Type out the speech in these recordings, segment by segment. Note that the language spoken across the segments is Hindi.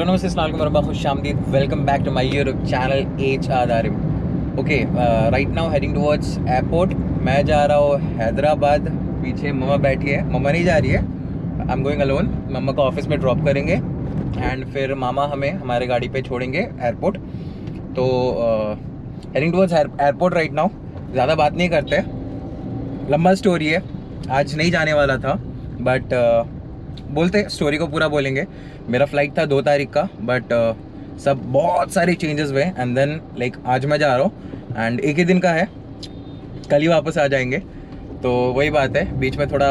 नमस्ते अस्सलाम वालेकुम मरहबा खुशामदीद welcome back to my YouTube channel H R R M. Okay, right now heading towards airport. मैं जा रहा हूँ हैदराबाद। पीछे मम्मा बैठी है, मम्मा नहीं जा रही है, आई एम गोइंग अलोन। मम्मा को ऑफिस में ड्रॉप करेंगे एंड फिर मामा हमें हमारे गाड़ी पे छोड़ेंगे एयरपोर्ट। तो heading towards airport right now. ज़्यादा बात नहीं करते, लंबा स्टोरी है, आज नहीं जाने वाला था बट बोलते स्टोरी को पूरा बोलेंगे। मेरा फ्लाइट था 2 तारीख का बट सब बहुत सारे चेंजेस हुए एंड देन लाइक आज मैं जा रहा हूँ एंड एक ही दिन का है, कल ही वापस आ जाएंगे। तो वही बात है, बीच में थोड़ा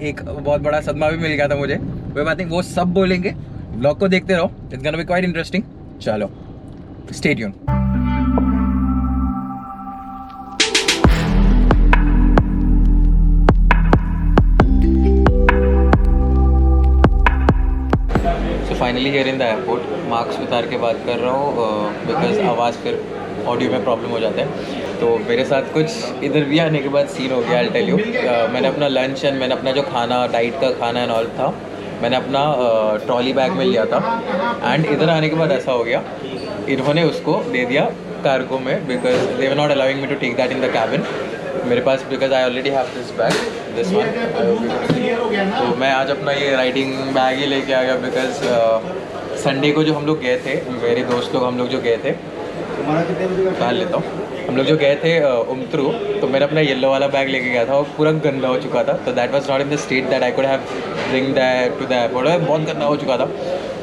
एक बहुत बड़ा सदमा भी मिल गया था मुझे, कोई बात नहीं, वो सब बोलेंगे। ब्लॉग को देखते रहो, it's gonna be quite interesting. चलो stay tune. Finally here in the airport. Masks उतार के बात कर रहा हूँ बिकॉज आवाज़ फिर ऑडियो में प्रॉब्लम हो जाता है। तो मेरे साथ कुछ इधर भी आने के बाद सीन हो गया, आई टेल यू। मैंने अपना लंच एंड मैंने अपना जो खाना डाइट का खाना एंड ऑल था मैंने अपना ट्रॉली बैग में लिया था एंड इधर आने के बाद ऐसा हो गया, इन्होंने उसको दे दिया कार्गो में because they were not allowing me to take that in the cabin मेरे पास, because I already have this bag, this one. तो मैं आज अपना ये राइडिंग बैग ही लेके आ गया बिकॉज संडे को जो हम लोग गए थे, मेरे दोस्त लोग हम लोग जो गए थे, पहन लेता हूँ, हम लोग जो गए थे उमत्रू, तो मैंने अपना येलो वाला बैग लेके गया था, वो पूरा गंदा हो चुका था। तो that was not in the state that I could have bring that to the airport, बहुत गंदा हो चुका था।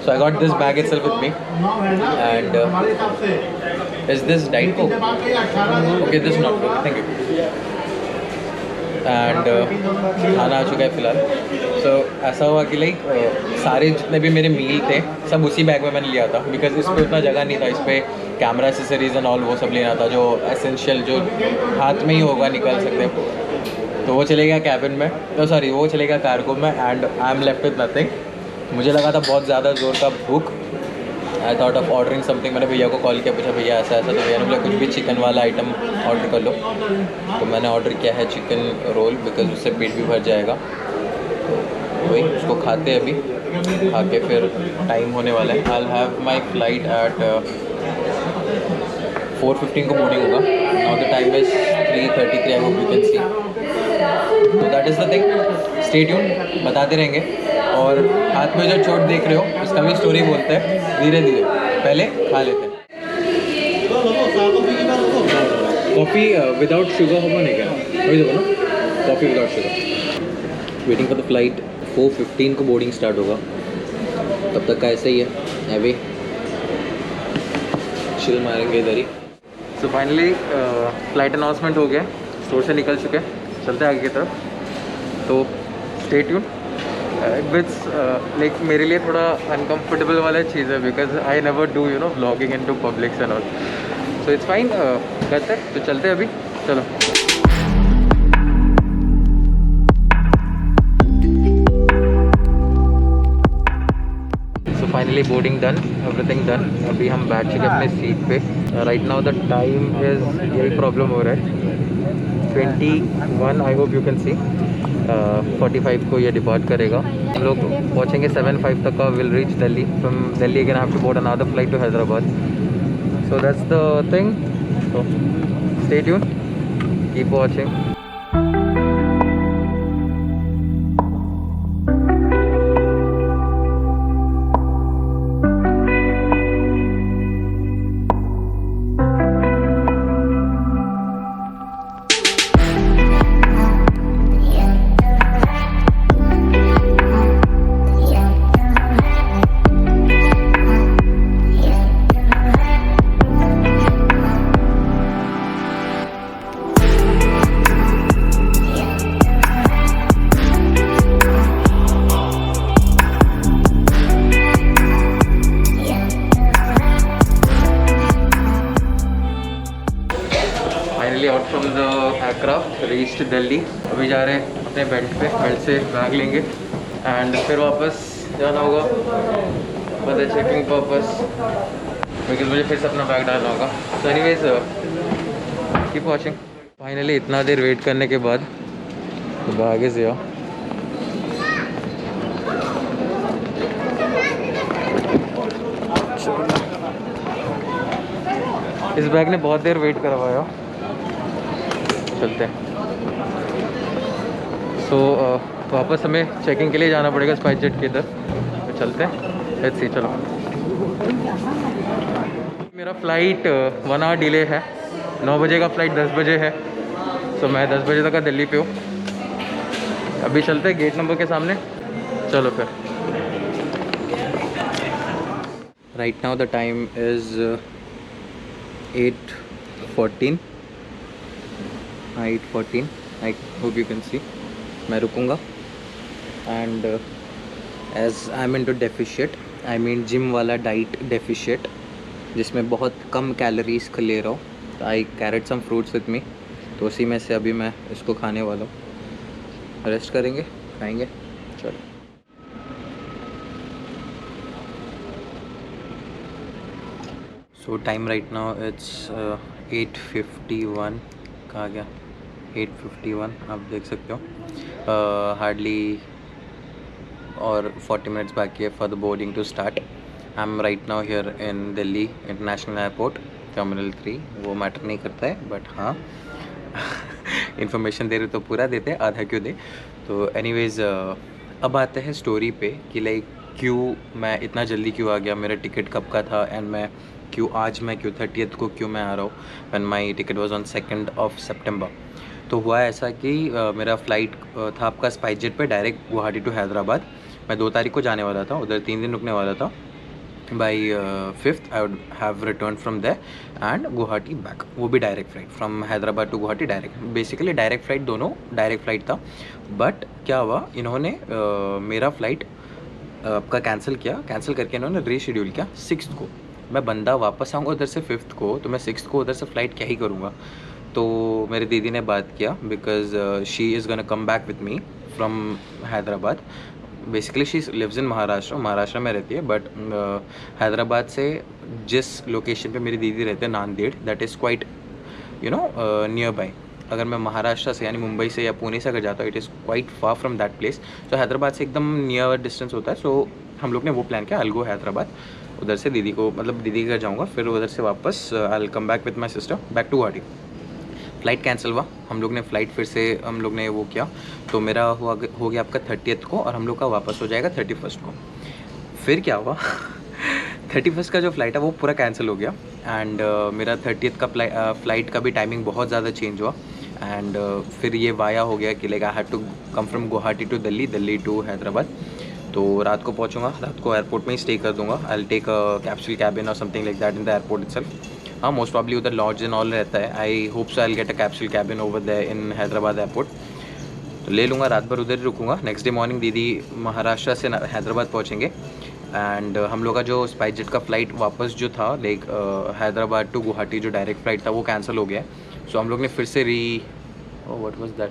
So I got this bag itself with me and is this diet Coke? Okay, this not Coke, thank you. And खाना आ चुका है फ़िलहाल। सो ऐसा हुआ कि लाइक सारे जितने भी मेरे मील थे सब उसी बैग में मैंने लिया था बिकॉज इस पर उतना जगह नहीं था, इस पर कैमरा एसेसरीज एंड ऑल वो सब लेना था जो एसेंशियल, जो हाथ में ही होगा निकाल सकते। तो वो चले गया कैबिन में, तो सॉरी वो चले गया कार्गो में and I am left with nothing. मुझे लगा था बहुत ज़्यादा ज़ोर का भूख, I thought of ordering something. मैंने भैया को कॉल किया, पूछा भैया ऐसा ऐसा, तो भैया ने बोला कुछ भी चिकन वाला आइटम ऑर्डर कर लो। तो मैंने ऑर्डर किया है चिकन रोल बिकॉज उससे पेट भी भर जाएगा। तो वही उसको खाते अभी, खा के फिर टाइम होने वाला है। I have my flight at 4:15 को बोर्डिंग होगा। Now the time is 3:33, I hope you can see. तो that is the thing, stay tune, बताते रहेंगे। और हाथ में जो चोट देख रहे हो उसका भी स्टोरी बोलते हैं धीरे धीरे, पहले खा लेते हैं। कॉफ़ी विदाउट शुगर होगा नहीं क्या? वही देखो ना, coffee without sugar. Waiting for the flight, 4:15 को बोर्डिंग स्टार्ट होगा, तब तक का ऐसे ही है, हैवी चिल मारेंगे इधर ही। सो फाइनली फ्लाइट अनाउंसमेंट हो गया, स्टोर से निकल चुके हैं, चलते हैं आगे की तरफ। तो स्टे ट्यून। इट्स लाइक मेरे लिए थोड़ा अनकम्फर्टेबल वाला चीज़ है because I never do you know vlogging in to publics and all, so it's fine. करते हैं, तो चलते हैं अभी, चलो। So finally boarding done, everything done. अभी हम बैठ चुके अपने सीट पे। Right now the time is, यही प्रॉब्लम हो रहा है, 21, I hope you can see. 45 को ये डिपार्ट करेगा। हम लोग पहुँचेंगे 7:05 तक का, will reach Delhi. From Delhi again have to board another flight to Hyderabad. So that's the thing. So stay tuned, keep watching. Out from the aircraft, reached Delhi. अभी जा रहे हैं अपने बेल्ट पे, बेल्ट से बैग लेंगे एंड फिर वापस जाना होगा for the checking purpose because मुझे फिर से अपना बैग डालना होगा। So anyways keep watching. Finally इतना देर वेट करने के बाद बैग इज हियर। इस बैग ने बहुत देर वेट करवाया। चलते हैं। सो वापस हमें चेकिंग के लिए जाना पड़ेगा स्पाइस जेट के इधर, तो चलते हैं। लेट्स सी, चलो। मेरा फ़्लाइट 1 आवर डिले है। 9 बजे का फ़्लाइट 10 बजे है। सो मैं 10 बजे तक दिल्ली पे हूँ। अभी चलते हैं गेट नंबर के सामने। चलो फिर। Right now the time is 8:14। 8:14। I hope you can see. मैं रुकूँगा and as I am into deficit, I mean gym वाला डाइट डेफिशिएट, जिसमें बहुत कम कैलोरीज का ले रहा हूँ। तो I carried some fruits with me, तो उसी में से अभी मैं इसको खाने वाला हूँ। रेस्ट करेंगे, खाएंगे। चलो। सो टाइम राइट नाउ इट्स 8:51। कहाँ गया? 8:51 आप देख सकते हो। हार्डली और 40 मिनट्स बाकी है for the boarding to start. I am right now here in Delhi international airport, terminal 3। वो मैटर नहीं करता है, बट हाँ इन्फॉर्मेशन दे रहे तो पूरा देते, आधा क्यों दे। तो एनीवेज अब आते हैं स्टोरी पे कि लाइक क्यों मैं इतना जल्दी क्यों आ गया, मेरा टिकट कब का था एंड मैं क्यों 30th को क्यों मैं आ रहा हूँ when my ticket was on 2 सितंबर। तो हुआ ऐसा कि मेरा फ़्लाइट था आपका स्पाइस जेट पे डायरेक्ट गुवाहाटी टू हैदराबाद। मैं 2 तारीख को जाने वाला था, उधर 3 दिन रुकने वाला था। By 5th I would have return from there and Guwahati back. वो भी direct flight from Hyderabad to Guwahati direct, basically direct flight, दोनों डायरेक्ट फ़्लाइट था। बट क्या हुआ, इन्होंने मेरा फ़्लाइट आपका कैंसिल करके इन्होंने रीशेड्यूल किया 6th को। मैं बंदा वापस आऊँगा उधर से 5th को, तो मैं 6th को उधर से फ़्लाइट क्या ही करूँगा। तो मेरी दीदी ने बात किया because she is gonna come back with me from Hyderabad. Basically she lives in Maharashtra में रहती है, बट हैदराबाद से जिस लोकेशन पे मेरी दीदी रहते हैं, Nanded, that is quite near by. अगर मैं महाराष्ट्र से यानी मुंबई से या पुणे से अगर जाता हूँ, it is quite far from that place. तो हैदराबाद से एकदम नियर डिस्टेंस होता है। सो हम लोग ने वो प्लान किया, आई विल गो हैदराबाद, उधर से दीदी के घर जाऊँगा, फिर उधर से वापस I will come back with my sister back to Guwahati. Flight cancel हुआ, हम लोग ने फ़्लाइट फिर से हम लोग ने वो किया, तो मेरा हो गया आपका 30th को, और हम लोग का वापस हो जाएगा 31st को। फिर क्या हुआ 31st का जो फ़्लाइट है वो पूरा कैंसिल हो गया एंड मेरा 30th का फ़्लाइट का भी टाइमिंग बहुत ज़्यादा चेंज हुआ एंड फिर ये वाया हो गया कि like I had to come from Guwahati to Delhi to Hyderabad. तो रात को पहुँचूँगा, रात को एयरपोर्ट में ही स्टे कर दूँगा। I will take a capsule cabin और something like that in the airport itself. हाँ, मोस्ट प्रॉब्ली उधर लॉज एंड ऑल रहता है। I hope so I will get a capsule cabin over there in Hyderabad airport. तो ले लूँगा, रात भर उधर ही रुकूँगा। नेक्स्ट डे मॉर्निंग दीदी महाराष्ट्र से हैदराबाद पहुँचेंगे एंड हम लोग का जो स्पाइस जेट का फ़्लाइट वापस जो था लाइक हैदराबाद टू गुवाहाटी जो डायरेक्ट फ़्लाइट था वो कैंसिल हो गया। सो हम लोग ने फिर से व्हाट वाज दैट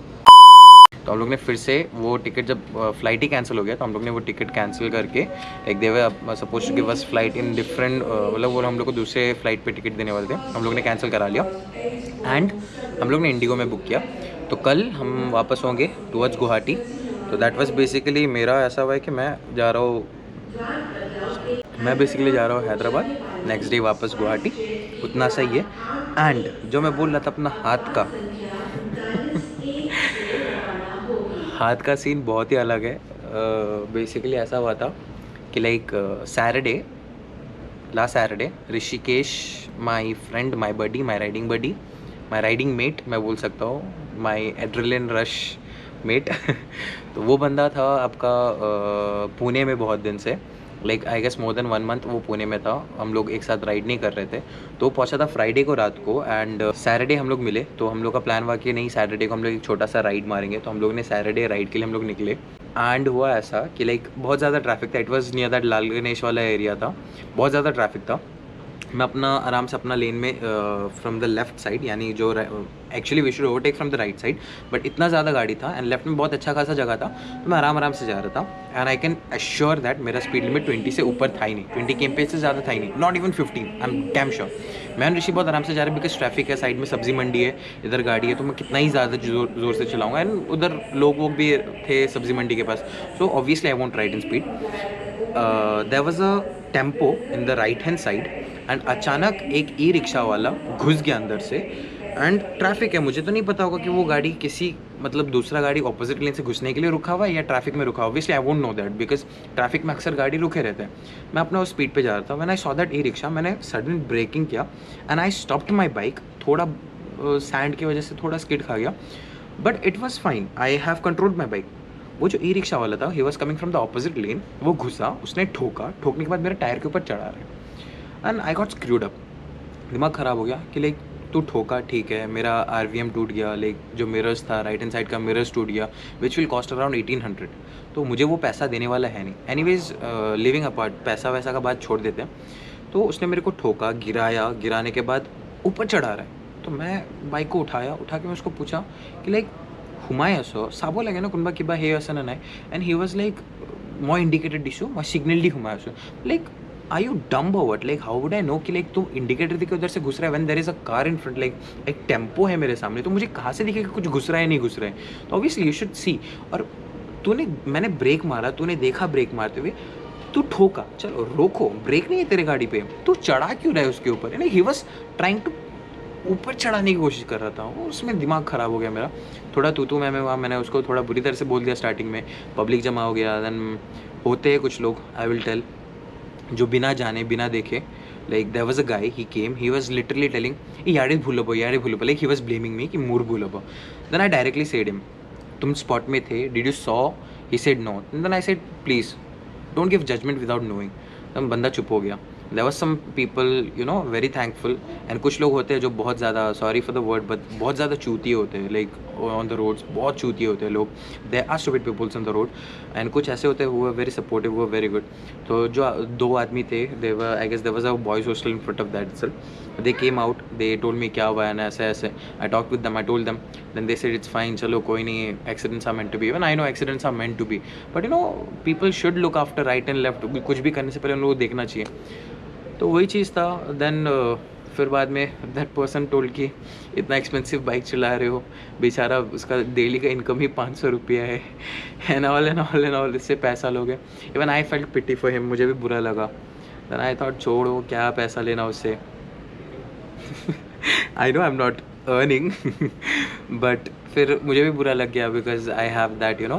तो हम लोग ने फिर से वो टिकट, जब फ़्लाइट ही कैंसिल हो गया तो हम लोग ने वो टिकट कैंसिल करके like they were suppose to give us flight in different, मतलब वो हम लोग को दूसरे फ़्लाइट पे टिकट देने वाले थे, हम लोग ने कैंसिल करा लिया एंड हम लोग ने इंडिगो में बुक किया। तो कल हम वापस होंगे टुवर्ड्स गुवाहाटी। तो दैट वाज बेसिकली मेरा ऐसा हुआ है कि मैं बेसिकली जा रहा हूँ हैदराबाद, नेक्स्ट डे वापस गुवाहाटी, उतना सही है। एंड जो मैं बोल रहा था अपना हाथ का सीन बहुत ही अलग है। बेसिकली ऐसा हुआ था कि like last Saturday Rishikesh, my friend, my riding mate मैं बोल सकता हूँ, माई एड्रेलिन रश मेट तो वो बंदा था आपका पुणे में बहुत दिन से, like I guess more than 1 month वो पुणे में था। हम लोग एक साथ राइड नहीं कर रहे थे, तो पहुंचा था फ्राइडे को रात को एंड सैटरडे हम लोग मिले। तो हम लोग का प्लान हुआ कि नहीं, सैटरडे को हम लोग एक छोटा सा राइड मारेंगे। तो हम लोग ने सैटरडे राइड के लिए हम लोग निकले एंड हुआ ऐसा कि लाइक बहुत ज़्यादा ट्रैफिक था। इट वॉज नियर दैट लाल गणेश वाला एरिया था, बहुत ज़्यादा ट्रैफिक था। मैं आराम से अपना लेन में फ्रॉम द लेफ्ट साइड, यानी जो actually we should overtake from the right side, but इतना ज़्यादा गाड़ी था एंड लेफ्ट में बहुत अच्छा खासा जगह था, तो मैं आराम से जा रहा था and I can assure that मेरा स्पीड लिमिट 20 से ऊपर था ही नहीं, 20 km से ज़्यादा था ही नहीं, not even 15। I am damn sure. मैं और ऋषि बहुत आराम से जा रहे हैं बिकॉज ट्रैफिक है, साइड में सब्जी मंडी है, इधर गाड़ी है, तो मैं कितना ही ज़्यादा जोर से चलाऊँगा एंड उधर लोग भी थे सब्जी मंडी के पास, so obviously I want ride in speed. There was a tempo in the right hand side and अचानक एक ई रिक्शा वाला घुस गया अंदर से। एंड ट्रैफिक है, मुझे तो नहीं पता होगा कि वो गाड़ी किसी मतलब दूसरा गाड़ी ऑपोजिट लेन से घुसने के लिए रुका हुआ है या ट्रैफिक में रुका हुआ। Obviously I won't know that because traffic में अक्सर गाड़ी रुके रहते हैं। मैं अपना उस स्पीड पे जा रहा था, when I saw that e rickshaw, मैंने सडन ब्रेकिंग किया and I stopped my bike. थोड़ा सैंड की वजह से थोड़ा स्किड खा गया, but it was fine, I have controlled my bike. वो जो ई रिक्शा वाला था, he was coming from the opposite lane, वो घुसा, उसने ठोका, ठोकने के बाद मेरे टायर के ऊपर चढ़ा रहे and I got screwed up. दिमाग ख़राब हो गया कि लाइक तू ठोका ठीक है, मेरा RVM टूट गया, लाइक जो मिरर्स था राइट हैंड साइड का मिरर्स टूट गया, विच विल कॉस्ट अराउंड 1800, तो मुझे वो पैसा देने वाला है नहीं। एनीवेज लिविंग अपार्ट, पैसा वैसा का बात छोड़ देते हैं। तो उसने मेरे को ठोका, गिराया, गिराने के बाद ऊपर चढ़ा रहा है। तो मैं बाइक को उठाया, उठा के मैं उसको पूछा कि लाइक हुमाय असो साबो लगे ना कुनबा किबा हे असं ना, एंड ही वॉज लाइक मॉ इंडिकेटेड डिशू मॉ सिग्नल डी हुमाय असो, like are you dumb over, like how would I know कि लाइक तुम इंडिकेटर दिखे उधर से घुस रहा है when there is a car in front, like एक टेम्पो है मेरे सामने, तो मुझे कहाँ से दिखे कि कुछ घुस रहा है नहीं घुस रहा है। तो ऑब्वियसली यू शुड सी। और मैंने ब्रेक मारा, तूने देखा ब्रेक मारते हुए, तू ठोका, चलो रोको, ब्रेक नहीं है तेरे गाड़ी पे, तू चढ़ा क्यों रहा है उसके ऊपर। यानी ही वॉज ट्राइंग टू ऊपर चढ़ाने की कोशिश कर रहा था वो, उसमें दिमाग ख़राब हो गया मेरा। थोड़ा तू मैं वहाँ, मैंने उसको थोड़ा बुरी तरह से बोल दिया स्टार्टिंग में, पब्लिक जमा हो गया। देन होते हैं कुछ लोग, आई विल टेल, जो बिना जाने बिना देखे, like there was a guy, he came, he was literally telling यारे भूलो like he was blaming me कि मूर भूलो। Then I directly said him, तुम स्पॉट में थे, did you saw? He said no. Then I said please don't give judgement without knowing. तब बंदा चुप हो गया। There was some people you know very thankful, and कुछ लोग होते हैं जो बहुत ज़्यादा, sorry for the word but बहुत ज़्यादा चूतिए होते हैं, लाइक ऑन द रोड्स बहुत चूतिए होते हैं लोग, they are stupid peoples on the road. And कुछ ऐसे होते हैं वो वेरी सपोर्टिव, वो वेरी गुड। तो जो दो आदमी थे, they were, I guess there was a boys hostel in front of that itself, they came out, they told me क्या हुआ है ना, ऐसे ऐसे। I talk with them, I told them, then they said it's fine, चलो कोई नहीं, accidents are meant to be, even I know accidents are meant to be, but you know people should look after right and left, कुछ भी करने से पहले उनको देखना चाहिए। तो वही चीज़ था। देन फिर बाद में दैट पर्सन टोल्ड कि इतना एक्सपेंसिव बाइक चला रहे हो, बेचारा उसका डेली का इनकम ही 500 रुपया है, एंड ऑल इससे पैसा लोगे। Even I felt pity for him, मुझे भी बुरा लगा। देन आई थॉट छोड़ो, क्या पैसा लेना उससे। I know I am not earning but फिर मुझे भी बुरा लग गया because I have that you know,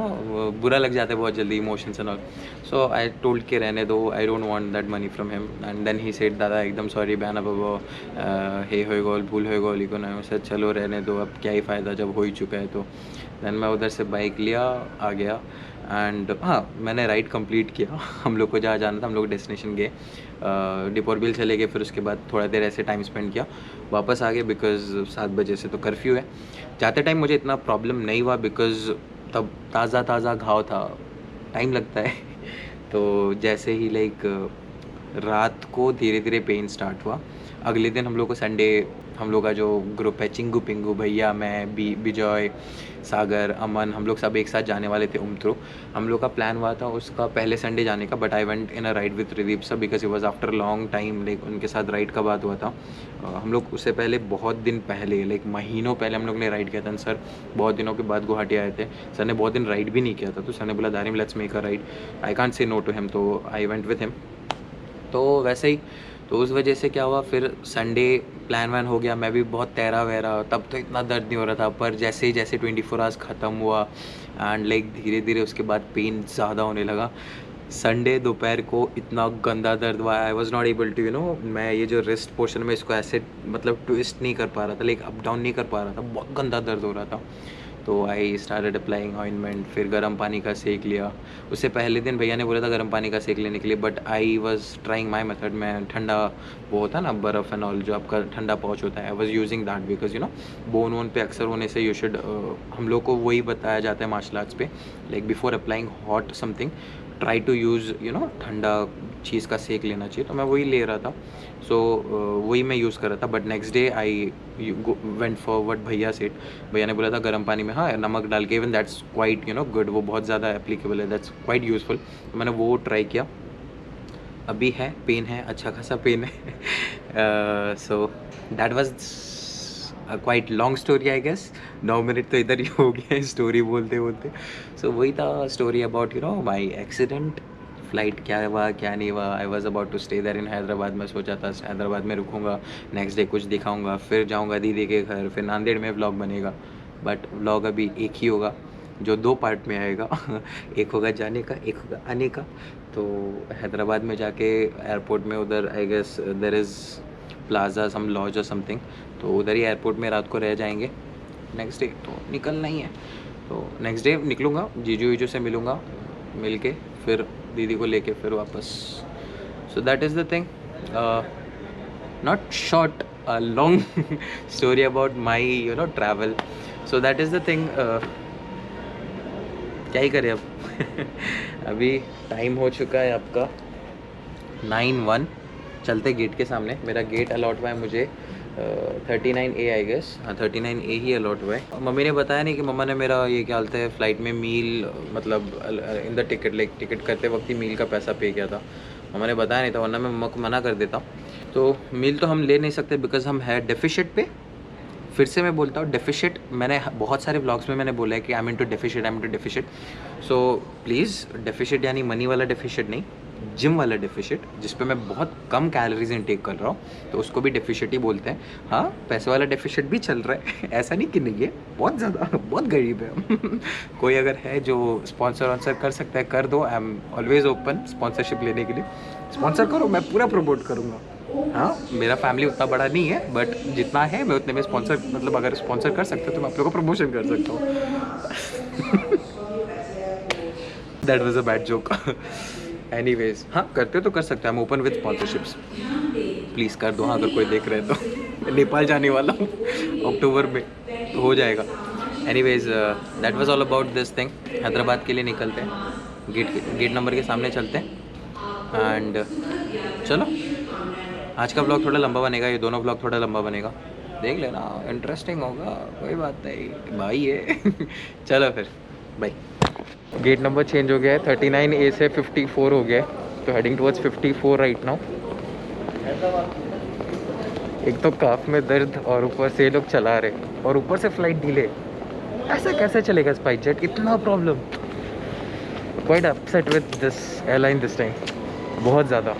बुरा लग जाता है बहुत जल्दी, emotions and all. So I told के रहने दो, I don't want that money from him. And then he said दादा एकदम सॉरी बहना बाबा, हे हो गोल भूल हो गोल को ना, सर चलो रहने दो, अब क्या ही फ़ायदा जब हो ही चुका है। तो देन मैं उधर से बाइक लिया, आ गया। एंड हाँ, मैंने राइड कंप्लीट किया। हम लोग को जहाँ जाना था, हम लोग डेस्टिनेशन गए, डिपोरबिल चले गए, फिर उसके बाद थोड़ा देर ऐसे टाइम स्पेंड किया, वापस आ गए बिकॉज 7 बजे से तो कर्फ्यू है। जाते टाइम मुझे इतना प्रॉब्लम नहीं हुआ बिकॉज तब ताज़ा घाव था, टाइम लगता है। तो जैसे ही लाइक रात को धीरे धीरे पेन स्टार्ट हुआ। अगले दिन हम लोग को संडे, हम लोग का जो ग्रुप है, चिंगू पिंगू भैया, मैं, विजय, सागर, अमन, हम लोग सब एक साथ जाने वाले थे उमत्रो। हम लोग का प्लान हुआ था उसका पहले संडे जाने का, but I went in a ride with Tridip sir because it was after long time, like उनके साथ राइड का बात हुआ था। हम लोग उससे पहले बहुत दिन पहले, लाइक महीनों पहले हम लोग ने राइड किया था। सर बहुत दिनों के बाद गुवाहाटी आए थे, सर ने बहुत दिन राइड भी नहीं किया था, तो सर ने बोला Darim let's make a ride, I can't say no to him, तो आई वेंट विद हिम। तो वैसे ही, तो उस वजह से क्या हुआ, फिर संडे प्लान वैन हो गया, मैं भी बहुत तैरा वैरा, तब तो इतना दर्द नहीं हो रहा था, पर जैसे ही 24 आवर्स ख़त्म हुआ एंड लाइक धीरे धीरे उसके बाद पेन ज़्यादा होने लगा। संडे दोपहर को इतना गंदा दर्द हुआ, I was not able to you know, मैं ये जो रिस्ट पोर्शन में इसको ऐसे मतलब ट्विस्ट नहीं कर पा रहा था, लाइक अप डाउन नहीं कर पा रहा था, बहुत गंदा दर्द हो रहा था। तो आई स्टार्टेड अप्लाइंग ऑइंटमेंट, फिर गर्म पानी का सेक लिया। उससे पहले दिन भैया ने बोला था गर्म पानी का सेक लेने के लिए, but I was trying my method. मैं ठंडा, वो होता है ना बर्फ़ एंड ऑल, जो आपका ठंडा पाउच होता है, I was using that because you know bone वोन पे अक्सर होने से यू शुड, हम लोग को वही बताया जाता है मार्शल आर्ट्स पे, like before applying hot something try to use you know ठंडा चीज़ का सेक लेना चाहिए। तो मैं वही ले रहा था, सो वही मैं यूज़ कर रहा था। But next day I went forward, भैया सेट, भैया ने बोला था गर्म पानी में हाँ नमक डाल के, even that's quite you know good, वो बहुत ज़्यादा एप्लीकेबल है, दैट्स क्वाइट यूज़फुल। तो मैंने वो ट्राई किया, अभी है पेन है, अच्छा खासा पेन है। So that was quite long story I guess, 9 minute तो इधर ही हो गया है स्टोरी बोलते बोलते। सो वही था story about you know my accident flight क्या हुआ क्या नहीं हुआ। I was about to stay there in Hyderabad. मैं सोचा था हैदराबाद में रुकूंगा, नेक्स्ट डे कुछ दिखाऊंगा, फिर जाऊंगा दीदी के घर, फिर नांदेड़ में व्लॉग बनेगा। बट व्लॉग अभी एक ही होगा जो 2 पार्ट में आएगा। एक होगा जाने का, एक होगा आने का। तो हैदराबाद में जाके एयरपोर्ट में उधर I guess there is plaza some lodge और समथिंग, तो उधर ही एयरपोर्ट में रात को रह जाएंगे। नेक्स्ट डे तो निकलना ही है, तो नेक्स्ट डे निकलूँगा, जीजू वीजू से मिलूँगा, मिल के फिर दीदी को लेके फिर वापस। So that is the thing, not short, long story about my travel. So that is the thing. क्या ही करें अब। अभी टाइम हो चुका है आपका 9:01। चलते गेट के सामने, मेरा गेट अलॉट हुआ है मुझे 39A आई गेस, हाँ 39A ही अलॉट हुआ है। मम्मी ने बताया नहीं कि मम्मा ने मेरा ये क्या हालत है फ़्लाइट में मील मतलब in the ticket, like TikTok करते वक्त ही मील का पैसा पे किया था। मम्मा ने बताया नहीं था, वरना मैं मम्मा को मना कर देता। तो मील तो हम ले नहीं सकते बिकॉज हम है डेफिशिट पे। फिर से मैं बोलता हूँ डेफिशिट, मैंने बहुत सारे व्लॉग्स में मैंने बोला है कि आई am into deficit, I am into deficit. So please deficit यानी मनी वाला डेफिशिट नहीं, जिम वाला डेफिशिट, जिस पे मैं बहुत कम कैलोरीज इनटेक कर रहा हूँ, तो उसको भी डेफिशिट ही बोलते हैं। हाँ, पैसे वाला डेफिशिट भी चल रहा है। ऐसा नहीं कि नहीं है, बहुत ज़्यादा, बहुत गरीब है। कोई अगर है जो स्पॉन्सर वॉन्सर कर सकता है कर दो, I am always open sponsorship लेने के लिए। स्पॉन्सर करो, मैं पूरा प्रमोट करूँगा। हाँ, मेरा फैमिली उतना बड़ा नहीं है, बट जितना है मैं उतने में स्पॉन्सर, मतलब अगर स्पॉन्सर कर सकते हो तो मैं आप लोगों को प्रमोशन कर सकता हूँ। That was a bad joke. Anyways, हाँ करते हो तो कर सकते हैं, हम ओपन विद स्पॉन्सरशिप्स। प्लीज़ कर दो, हाँ अगर कोई देख रहे हैं तो। नेपाल जाने वाला हूँ अक्टूबर में, तो हो जाएगा। Anyways, that was all about this thing. Hyderabad के लिए निकलते हैं, गेट नंबर के सामने चलते हैं एंड चलो। आज का ब्लॉग थोड़ा लंबा बनेगा, ये दोनों ब्लॉग थोड़ा लंबा बनेगा, देख लेना, इंटरेस्टिंग होगा, कोई बात नहीं, भाई है। चलो फिर बाय। गेट नंबर चेंज हो गया है, 39A से 54 हो गया है, तो हेडिंग टुवर्ड्स 54 राइट नाउ। एक तो काफ में दर्द और ऊपर से लोग चला रहे और ऊपर से फ्लाइट डिले। ऐसा कैसे चलेगा स्पाइस जेट, इतना problem. Quite upset with this airline this time, बहुत ज़्यादा।